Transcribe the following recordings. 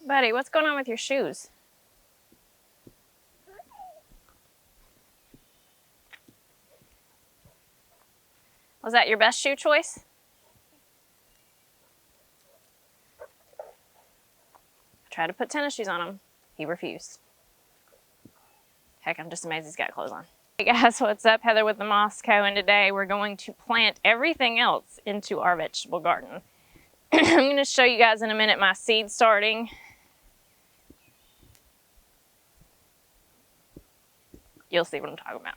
Buddy, what's going on with your shoes? Was that your best shoe choice? I tried to put tennis shoes on him. He refused. Heck, I'm just amazed he's got clothes on. Hey guys, what's up? Heather with the Moscow, and today we're going to plant everything else into our vegetable garden. I'm going to show you guys in a minute my seed starting. You'll see what I'm talking about.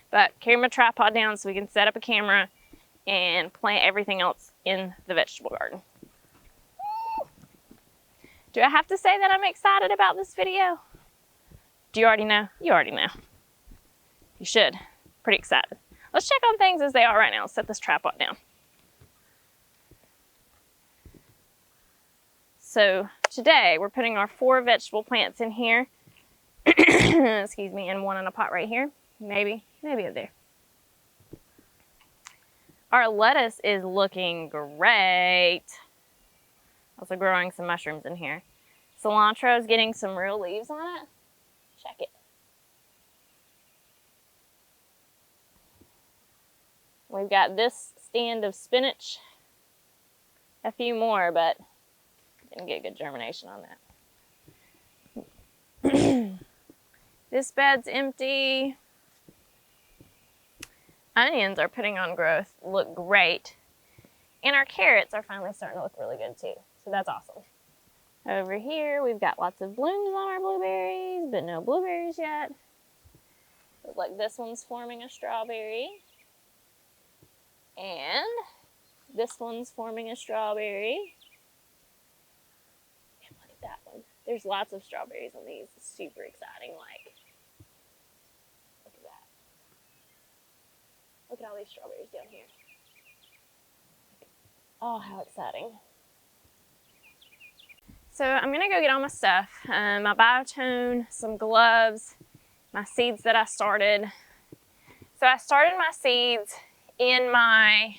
But carry my tripod down so we can set up a camera and plant everything else in the vegetable garden. Do I have to say that I'm excited about this video? Do you already know? You already know. You should. Pretty excited. Let's check on things as they are right now. Let's set this tripod down. So today we're putting our 4 vegetable plants in here. Excuse me, and one in a pot right here. Maybe up there. Our lettuce is looking great. Also growing some mushrooms in here. Cilantro is getting some real leaves on it. Check it. We've got this stand of spinach. A few more, but didn't get good germination on that. This bed's empty. Onions are putting on growth, look great. And our carrots are finally starting to look really good too. So that's awesome. Over here, we've got lots of blooms on our blueberries, but no blueberries yet. Looks like this one's forming a strawberry. And this one's forming a strawberry. And look at that one. There's lots of strawberries on these. It's super exciting. Like, look at that. Look at all these strawberries down here. Oh, how exciting. So I'm gonna go get all my stuff. My biotone, some gloves, my seeds that I started. So I started my seeds in my,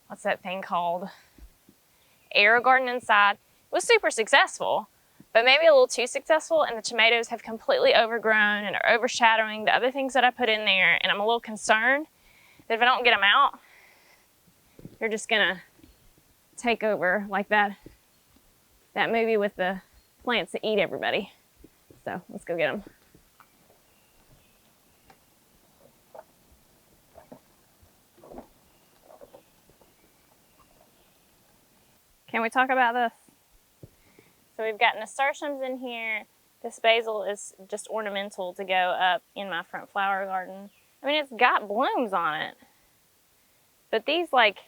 what's that thing called? Air garden inside. It was super successful, but maybe a little too successful, and the tomatoes have completely overgrown and are overshadowing the other things that I put in there, and I'm a little concerned that if I don't get them out, they're just gonna take over like that movie with the plants that eat everybody. So let's go get them. Can we talk about this? So we've got nasturtiums in here. This basil is just ornamental to go up in my front flower garden. I mean, it's got blooms on it. But these, like,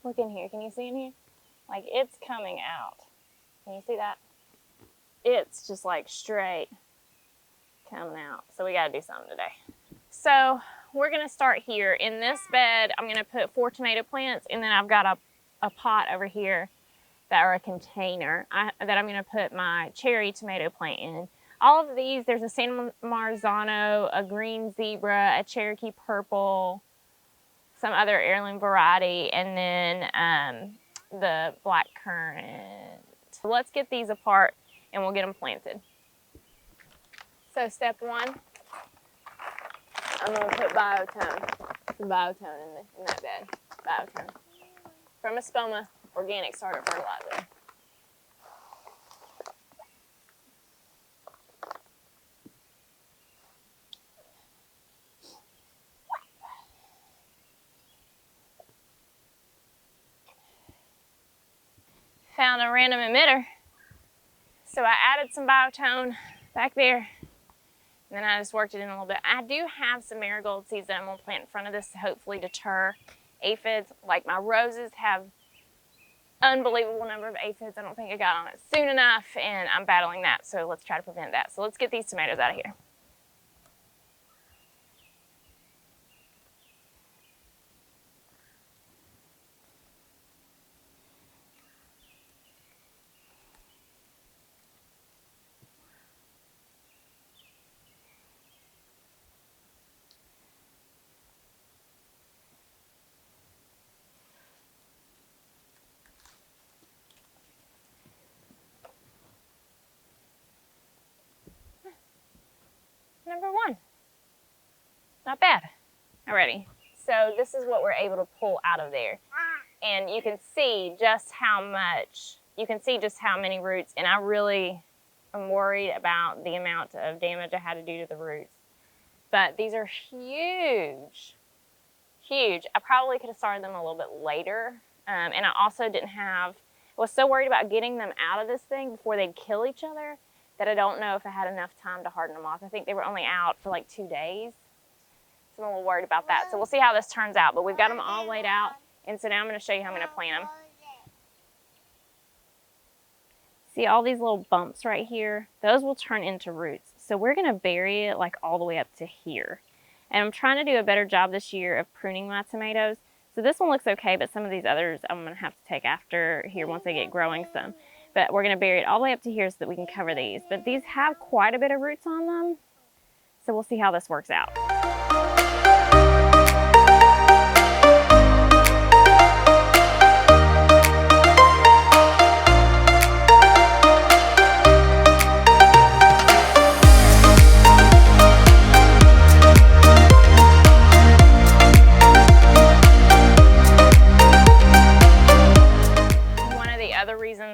look in here. Can you see in here? Like, it's coming out. Can you see that? It's just like straight coming out. So we gotta do something today. So we're gonna start here. In this bed, I'm gonna put 4 tomato plants, and then I've got a pot over here or a container that I'm gonna put my cherry tomato plant in. All of these, there's a San Marzano, a green zebra, a Cherokee purple, some other heirloom variety, and then the black currant. So let's get these apart and we'll get them planted. So step 1, I'm gonna put some biotone in that bed. Biotone from Espoma Organic Starter Fertilizer. Found a random emitter. So I added some biotone back there, and then I just worked it in a little bit. I do have some marigold seeds that I'm gonna plant in front of this to hopefully deter aphids. Like, my roses have unbelievable number of aphids. I don't think I got on it soon enough, and I'm battling that, so let's try to prevent that. So let's get these tomatoes out of here. number 1. Not bad. Alrighty. So this is what we're able to pull out of there. And you can see just how much, you can see just how many roots, and I really am worried about the amount of damage I had to do to the roots. But these are huge, huge. I probably could have started them a little bit later. And I also I was so worried about getting them out of this thing before they'd kill each other that I don't know if I had enough time to harden them off. I think they were only out for like 2 days. So I'm a little worried about that. So we'll see how this turns out. But we've got them all laid out. And so now I'm going to show you how I'm going to plant them. See all these little bumps right here? Those will turn into roots. So we're going to bury it like all the way up to here. And I'm trying to do a better job this year of pruning my tomatoes. So this one looks okay, but some of these others I'm going to have to take after here once they get growing some. But we're going to bury it all the way up to here so that we can cover these. But these have quite a bit of roots on them. So we'll see how this works out.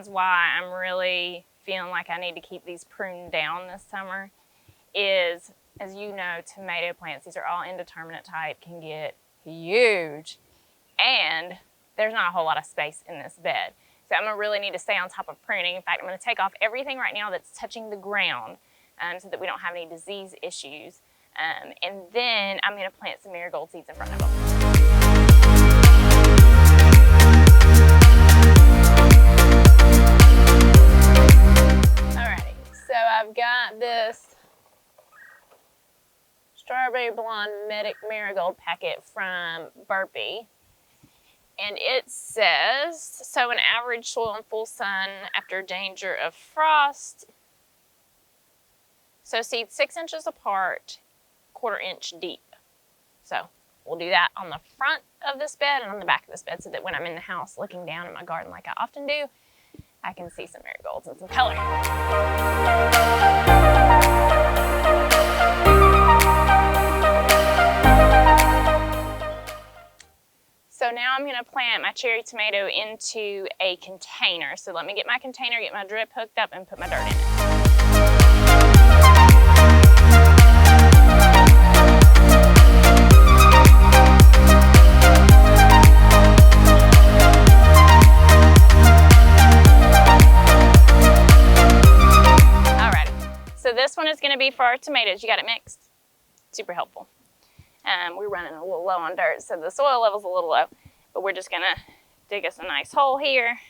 Why I'm really feeling like I need to keep these pruned down this summer is, as you know, tomato plants, these are all indeterminate type, can get huge, and there's not a whole lot of space in this bed. So I'm gonna really need to stay on top of pruning. In fact, I'm gonna take off everything right now that's touching the ground so that we don't have any disease issues. And then I'm gonna plant some marigold seeds in front of them. So I've got this Strawberry Blonde Medic Marigold packet from Burpee. And it says, sow an average soil in full sun after danger of frost. Sow seeds 6 inches apart, 1/4 inch deep. So we'll do that on the front of this bed and on the back of this bed so that when I'm in the house looking down at my garden like I often do, I can see some marigolds and some color. So now I'm going to plant my cherry tomato into a container. So let me get my container, get my drip hooked up, and put my dirt in it. So this one is going to be for our tomatoes. You got it mixed? Super helpful. We're running a little low on dirt, so the soil level's a little low. But we're just going to dig us a nice hole here,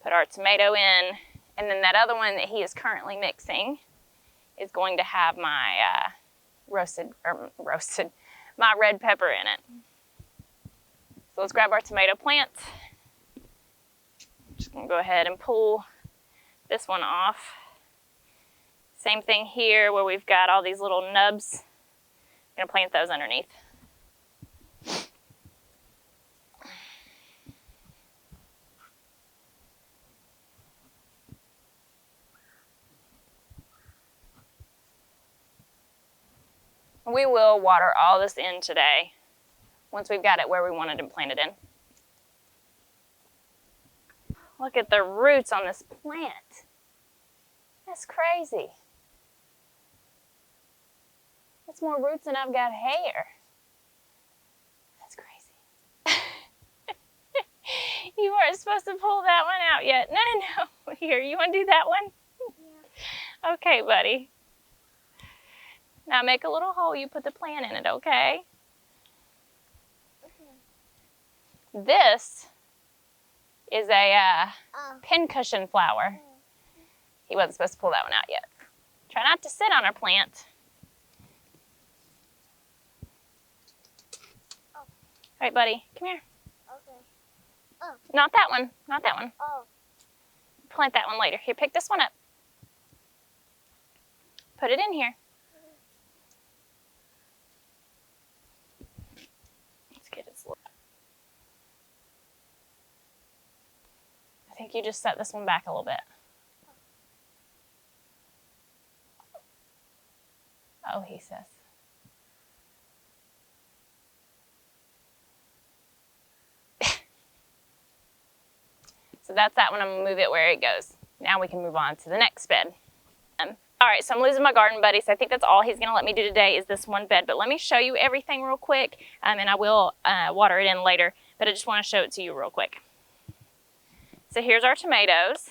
put our tomato in, and then that other one that he is currently mixing is going to have my my red pepper in it. So let's grab our tomato plant. Just going to go ahead and pull this one off. Same thing here where we've got all these little nubs. I'm going to plant those underneath. We will water all this in today once we've got it where we wanted to plant it in. Look at the roots on this plant. That's crazy. That's more roots than I've got hair. That's crazy. You weren't supposed to pull that one out yet. No. Here, you want to do that one? Yeah. Okay, buddy. Now make a little hole. You put the plant in it, okay? This is a pincushion flower. He wasn't supposed to pull that one out yet. Try not to sit on our plant. All right, buddy, come here. Okay. Oh. Not that one, not that one. Oh. Plant that one later. Here, pick this one up. Put it in here. Let's get its little... I think you just set this one back a little bit. Uh-oh, he says. So that's that one. I'm going to move it where it goes. Now we can move on to the next bed. All right, so I'm losing my garden buddy, so I think that's all he's going to let me do today is this one bed. But let me show you everything real quick, and I will water it in later, but I just want to show it to you real quick. So here's our tomatoes.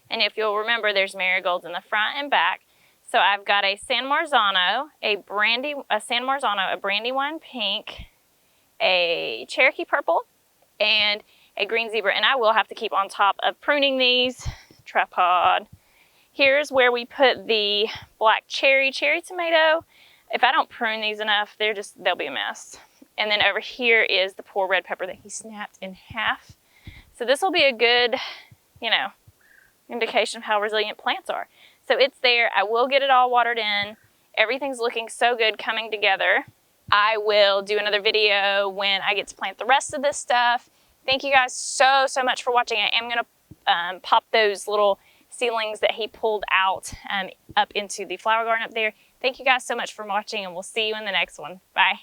And if you'll remember, there's marigolds in the front and back. So I've got a San Marzano, a Brandywine pink, a Cherokee purple, and a green zebra. And I will have to keep on top of pruning these. Tripod. Here's where we put the black cherry tomato. If I don't prune these enough, they'll be a mess. And then over here is the poor red pepper that he snapped in half. So this will be a good, indication of how resilient plants are. So it's there. I will get it all watered in. Everything's looking so good coming together. I will do another video when I get to plant the rest of this stuff. Thank you guys so much for watching. I am going to pop those little seedlings that he pulled out up into the flower garden up there. Thank you guys so much for watching, and we'll see you in the next one. Bye.